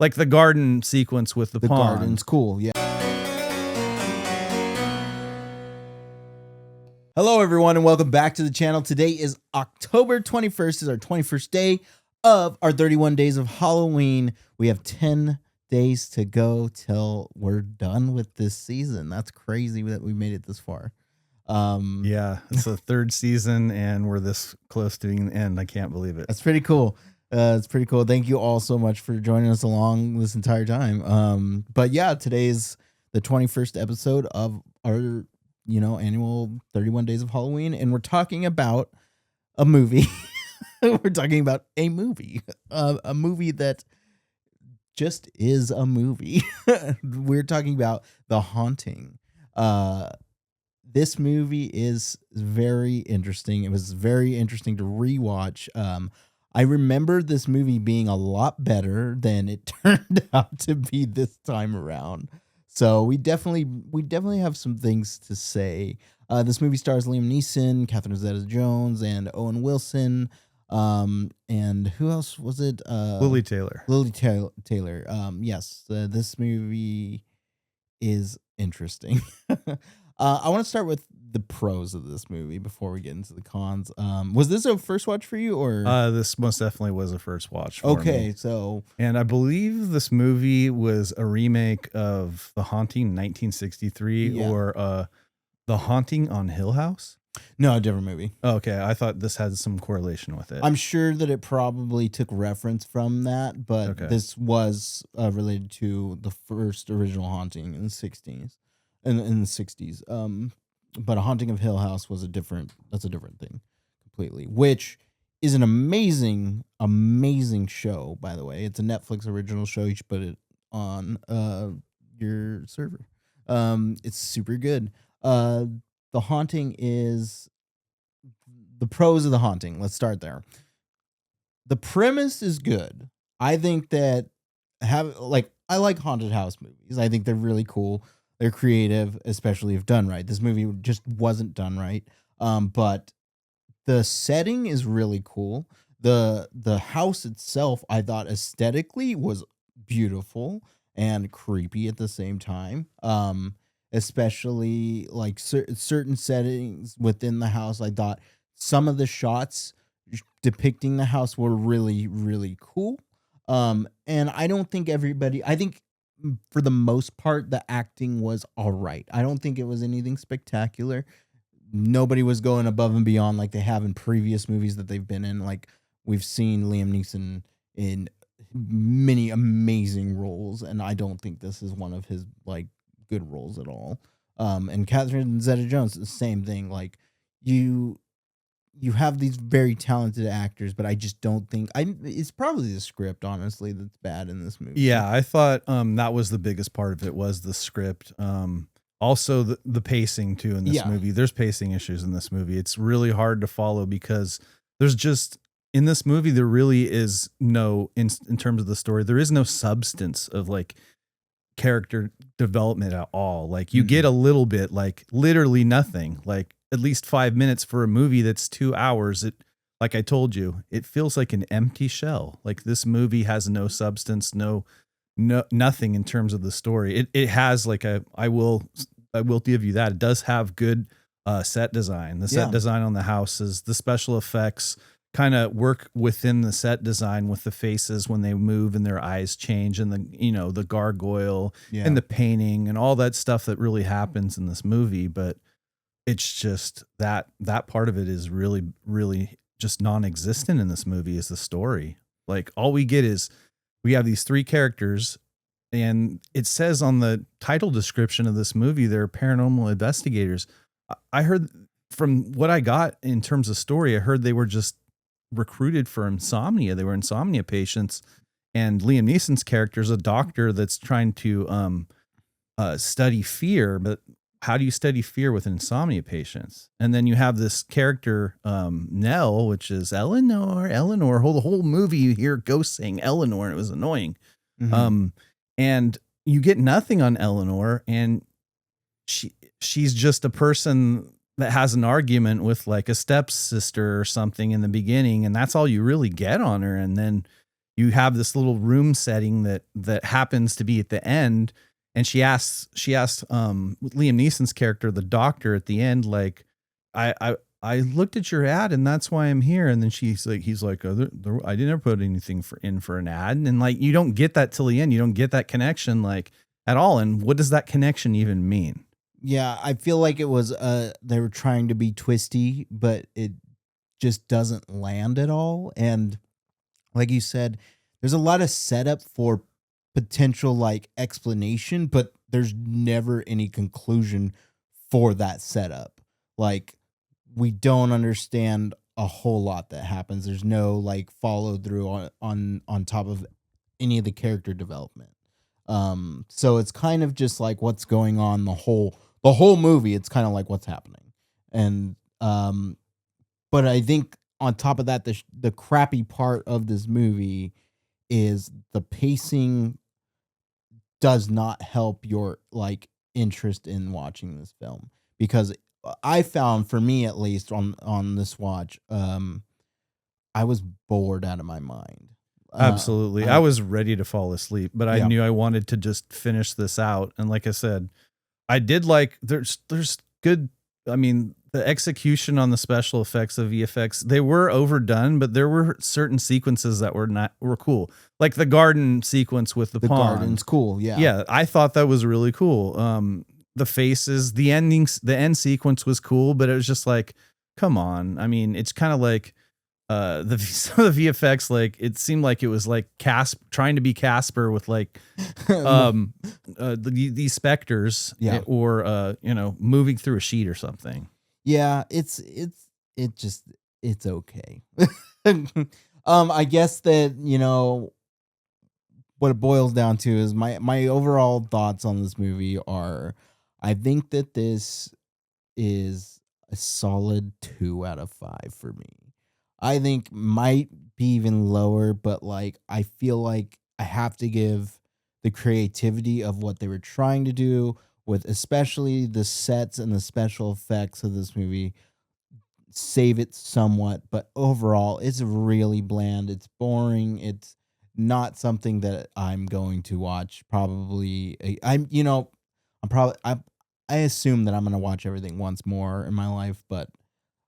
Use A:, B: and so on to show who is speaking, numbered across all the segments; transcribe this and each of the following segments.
A: like the garden sequence with the pond.
B: garden's cool. Yeah. Hello, everyone, and welcome back to the channel. Today is October 21st. Is our 21st day of our 31 days of Halloween. We have 10 days to go till we're done with this season. That's crazy that we made it this far.
A: Yeah, it's the third season, and we're this close to being the end. I can't believe it.
B: That's pretty cool. It's pretty cool. Thank you all so much for joining us along this entire time. But yeah, today's the 21st episode of our annual 31 days of Halloween, and we're talking about a movie. We're talking about a movie that just is a movie. We're talking about The Haunting. This movie is very interesting. It was very interesting to rewatch. I remember this movie being a lot better than it turned out to be this time around. So we definitely have some things to say. This movie stars Liam Neeson, Catherine Zeta-Jones, and Owen Wilson. And who else was it?
A: Lili Taylor.
B: Lili Taylor. Yes, this movie is interesting. I want to start with the pros of this movie before we get into the cons. Was this a first watch for you, or
A: this most definitely was a first watch for me.
B: So
A: and I believe this movie was a remake of The Haunting 1963 or The Haunting on Hill House.
B: No, a different movie.
A: Okay, I thought this had some correlation with it.
B: I'm sure that it probably took reference from that, but this was related to the first original Haunting in the 60s. In the 60s. But A Haunting of Hill House was a different thing completely, which is an amazing show, by the way. It's a Netflix original show. You should put it on your server. It's super good. The Haunting is the pros of The Haunting. Let's start there. The premise is good. I think that I like haunted house movies. I think they're really cool. They're creative, especially if done right. This movie just wasn't done right. But the setting is really cool. The house itself, I thought aesthetically was beautiful and creepy at the same time. Especially like certain settings within the house. I thought some of the shots depicting the house were really, really cool. And I don't think I think for the most part, the acting was all right. I don't think it was anything spectacular. Nobody was going above and beyond like they have in previous movies that they've been in. Like we've seen Liam Neeson in many amazing roles, and I don't think this is one of his like good roles at all. And Catherine Zeta-Jones, the same thing. Like you have these very talented actors, but I just don't think it's probably the script, honestly, that's bad in this movie.
A: Yeah, I thought that was the biggest part of it was the script. Also the pacing too in this movie. There's pacing issues in this movie. It's really hard to follow because there's just in this movie there really is no in terms of the story, there is no substance of like character development at all. Like you get a little bit, like literally nothing, like at least 5 minutes for a movie that's 2 hours. It, like I told you, it feels like an empty shell. Like this movie has no substance, nothing in terms of the story. It has like I will give you that. It does have good set design. The set design on the houses, the special effects kind of work within the set design with the faces when they move and their eyes change, and the gargoyle and the painting and all that stuff that really happens in this movie. But it's just that part of it is really, really just non-existent in this movie is the story. Like all we get is we have these three characters, and it says on the title description of this movie, they're paranormal investigators. I heard from what I got in terms of story, I heard they were just recruited for insomnia. They were insomnia patients, and Liam Neeson's character is a doctor that's trying to study fear, but how do you study fear with insomnia patients? And then you have this character, Nell, which is Eleanor, the whole movie you hear ghosts saying Eleanor, and it was annoying. And you get nothing on Eleanor, and she's just a person that has an argument with like a stepsister or something in the beginning, and that's all you really get on her. And then you have this little room setting that happens to be at the end. And she asks Liam Neeson's character, the doctor, at the end, like, I looked at your ad and that's why I'm here. And then he's like, I didn't ever put anything for an ad. And like, you don't get that till the end. You don't get that connection like at all. And what does that connection even mean?
B: Yeah, I feel like it was they were trying to be twisty, but it just doesn't land at all. And like you said, there's a lot of setup for potential like explanation, but there's never any conclusion for that setup. Like, we don't understand a whole lot that happens. There's no like follow through on top of any of the character development. So it's kind of just like what's going on the whole movie. It's kind of like what's happening. And but I think on top of that, the crappy part of this movie is the pacing does not help your like interest in watching this film, because I found, for me at least, on this watch, I was bored out of my mind.
A: Absolutely. I was ready to fall asleep, but I knew I wanted to just finish this out. And like I said, I did like, there's good, I mean, the execution on the special effects of VFX, they were overdone, but there were certain sequences that were cool. Like the garden sequence with the pond.
B: Garden's cool. Yeah.
A: Yeah. I thought that was really cool. The faces, the end sequence was cool, but it was just like, come on. I mean, it's kind of like some of the VFX, like it seemed like it was like trying to be Casper with like these specters, or moving through a sheet or something.
B: Yeah, it's okay. I guess that, what it boils down to is my overall thoughts on this movie are, I think that this is a solid 2 out of 5 for me. I think might be even lower, but like, I feel like I have to give the creativity of what they were trying to do with, especially the sets and the special effects of this movie, save it somewhat. But overall, it's really bland. It's boring. It's not something that I'm going to watch. Probably, I assume that I'm going to watch everything once more in my life, but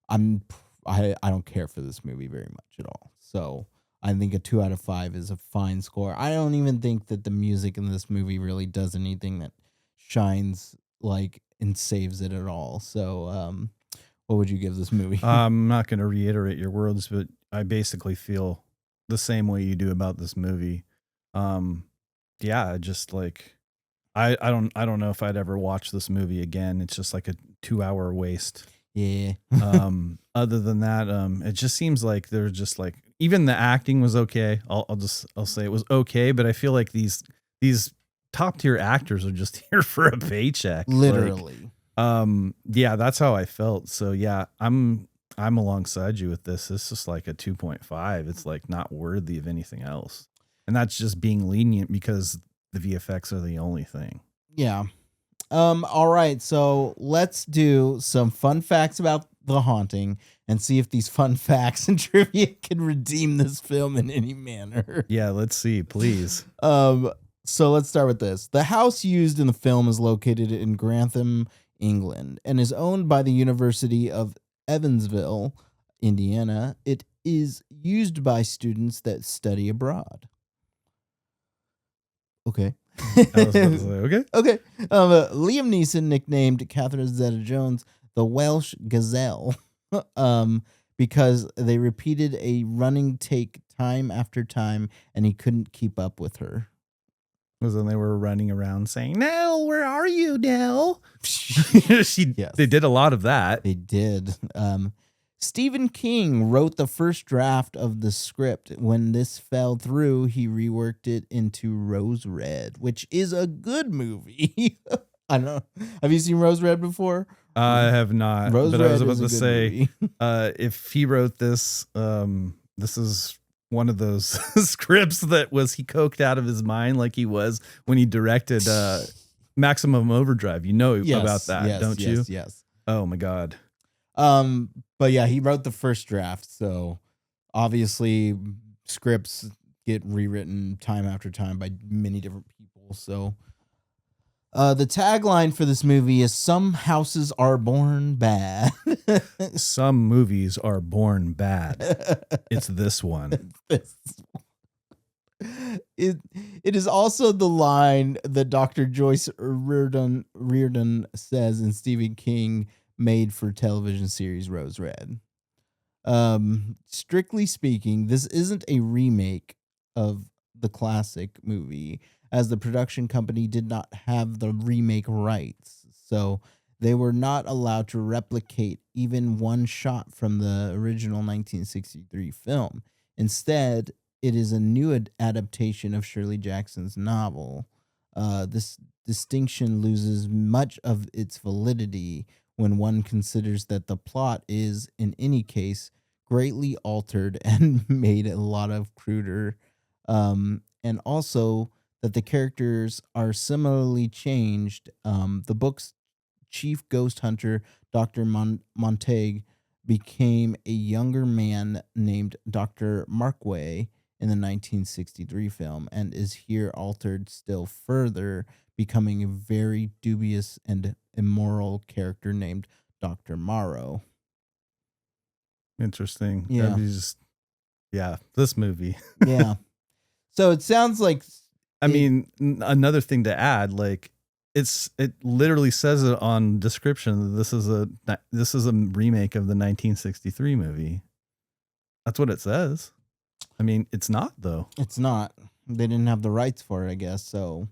B: I don't care for this movie very much at all. So I think a 2 out of 5 is a fine score. I don't even think that the music in this movie really does anything that shines like and saves it at all. So what would you give this movie?
A: I'm not going to reiterate your words, but I basically feel the same way you do about this movie. Just like I don't know if I'd ever watch this movie again. It's just like a 2-hour waste.
B: Yeah.
A: Other than that, it just seems like they're just like, even the acting was okay. I'll say it was okay, but I feel like these top tier actors are just here for a paycheck.
B: Literally.
A: That's how I felt. So yeah, I'm alongside you with this. It's just like a 2.5. It's like not worthy of anything else. And that's just being lenient because the VFX are the only thing.
B: Yeah. All right, so let's do some fun facts about The Haunting and see if these fun facts and trivia can redeem this film in any manner.
A: Yeah, let's see, please.
B: So let's start with this. The house used in the film is located in Grantham, England, and is owned by the University of Evansville, Indiana. It is used by students that study abroad. Okay.
A: Okay.
B: Liam Neeson nicknamed Catherine Zeta-Jones the Welsh Gazelle because they repeated a running take time after time and he couldn't keep up with her.
A: Was when they were running around saying, "Nell, where are you, Nell?" They did a lot of that.
B: They did. Stephen King wrote the first draft of the script. When this fell through, he reworked it into Rose Red, which is a good movie. I don't know. Have you seen Rose Red before?
A: I have not.
B: Rose
A: but
B: Red
A: I was about to
B: say,
A: if he wrote this, this is one of those scripts that he coked out of his mind like he was when he directed Maximum Overdrive. You know about that, don't you?
B: Yes.
A: Oh my God.
B: But yeah, he wrote the first draft, so obviously scripts get rewritten time after time by many different people. So the tagline for this movie is "Some houses are born bad."
A: Some movies are born bad. It's this one.
B: It is also the line that Dr. Joyce Reardon says in Stephen King made for television series Rose Red. Strictly speaking, this isn't a remake of the classic movie, as the production company did not have the remake rights, so they were not allowed to replicate even one shot from the original 1963 film. Instead, it is a new adaptation of Shirley Jackson's novel. This distinction loses much of its validity when one considers that the plot is, in any case, greatly altered and made a lot of cruder, and also that the characters are similarly changed. The book's chief ghost hunter, Dr. Montague, became a younger man named Dr. Markway in the 1963 film, and is here altered still further, becoming a very dubious and immoral character named Dr. Morrow.
A: Interesting.
B: Yeah.
A: This movie.
B: Yeah. So it sounds like...
A: I mean, another thing to add, like, it literally says it on description that this is a remake of the 1963 movie. That's what it says. I mean, it's not, though.
B: It's not. They didn't have the rights for it, I guess. So,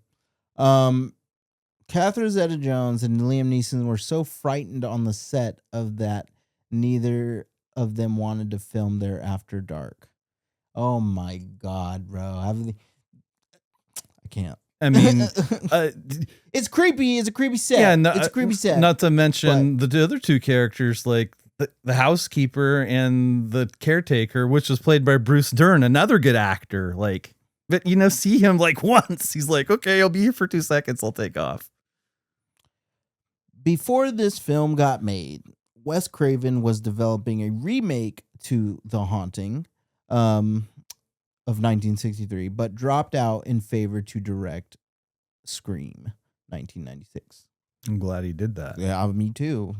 B: Catherine Zeta-Jones and Liam Neeson were so frightened on the set of that, neither of them wanted to film there after dark. Oh my God, bro! I can't.
A: I mean,
B: it's creepy. It's a creepy set.
A: Yeah,
B: it's a creepy set.
A: Not to mention the other two characters, like the housekeeper and the caretaker, which was played by Bruce Dern, another good actor. Like, but see him like once. He's like, okay, I'll be here for 2 seconds. I'll take off.
B: Before this film got made, Wes Craven was developing a remake to The Haunting of 1963, but dropped out in favor to direct Scream 1996.
A: I'm glad he did that.
B: Yeah, me too.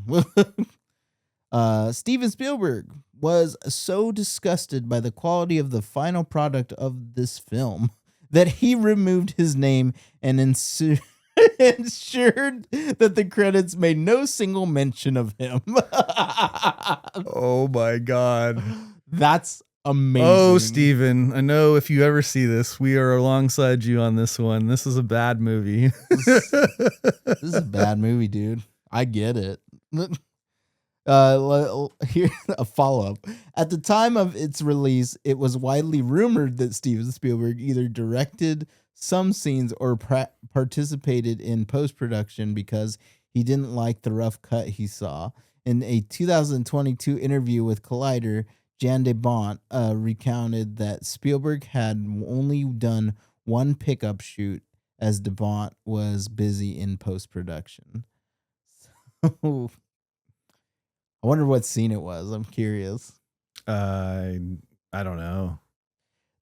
B: Steven Spielberg was so disgusted by the quality of the final product of this film that he removed his name and ensured that the credits made no single mention of him.
A: Oh my God.
B: That's amazing.
A: Oh, Steven, I know if you ever see this, we are alongside you on this one. This is a bad movie.
B: This is a bad movie, dude. I get it. Here's a follow-up. At the time of its release, it was widely rumored that Steven Spielberg either directed some scenes or participated in post-production because he didn't like the rough cut he saw. In a 2022 interview with Collider, Jan de Bont recounted that Spielberg had only done one pickup shoot as de Bont was busy in post-production. So, I wonder what scene it was. I'm curious.
A: I don't know.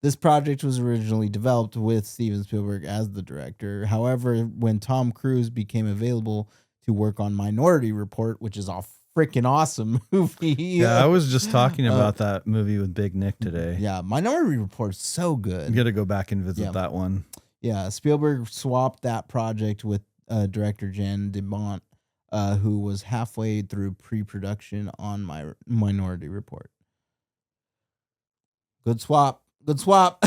B: This project was originally developed with Steven Spielberg as the director. However, when Tom Cruise became available to work on Minority Report, which is a freaking awesome movie.
A: Yeah, I was just talking about that movie with Big Nick today.
B: Yeah, Minority Report is so good.
A: You got to go back and visit that one.
B: Yeah, Spielberg swapped that project with director Jan de Bont, who was halfway through pre-production on my Minority Report. Good swap. Good swap.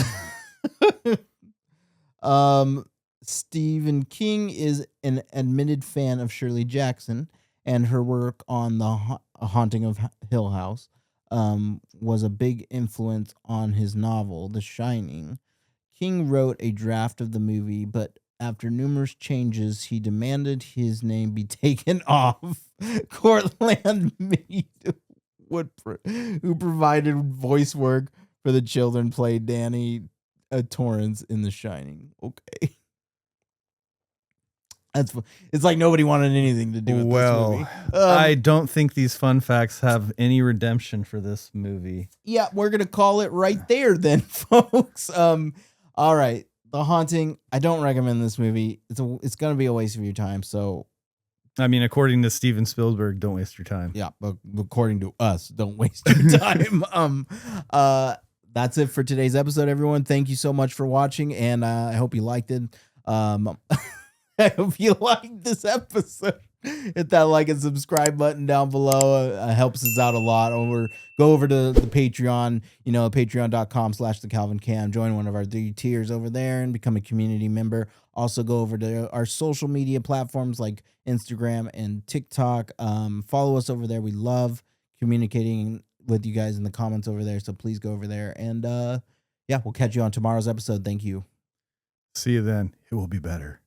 B: Stephen King is an admitted fan of Shirley Jackson, and her work on The Haunting of Hill House was a big influence on his novel, The Shining. King wrote a draft of the movie, but after numerous changes, he demanded his name be taken off. Cortland Mead, who provided voice work for the children, played Danny Torrance in The Shining. Okay. It's like nobody wanted anything to do with this movie.
A: I don't think these fun facts have any redemption for this movie.
B: Yeah, we're gonna call it right there then, folks. All right, The Haunting. I don't recommend this movie. It's gonna be a waste of your time. So,
A: I mean, according to Steven Spielberg, don't waste your time.
B: Yeah, but according to us, don't waste your time. That's it for today's episode, everyone. Thank you so much for watching, and I hope you liked it. I hope you liked this episode. Hit that like and subscribe button down below. Helps us out a lot. Go over to the Patreon, patreon.com/thecalvincam. Join one of our 3 tiers over there and become a community member. Also go over to our social media platforms like Instagram and TikTok. Follow us over there. We love communicating with you guys in the comments over there. So please go over there. And we'll catch you on tomorrow's episode. Thank you.
A: See you then. It will be better.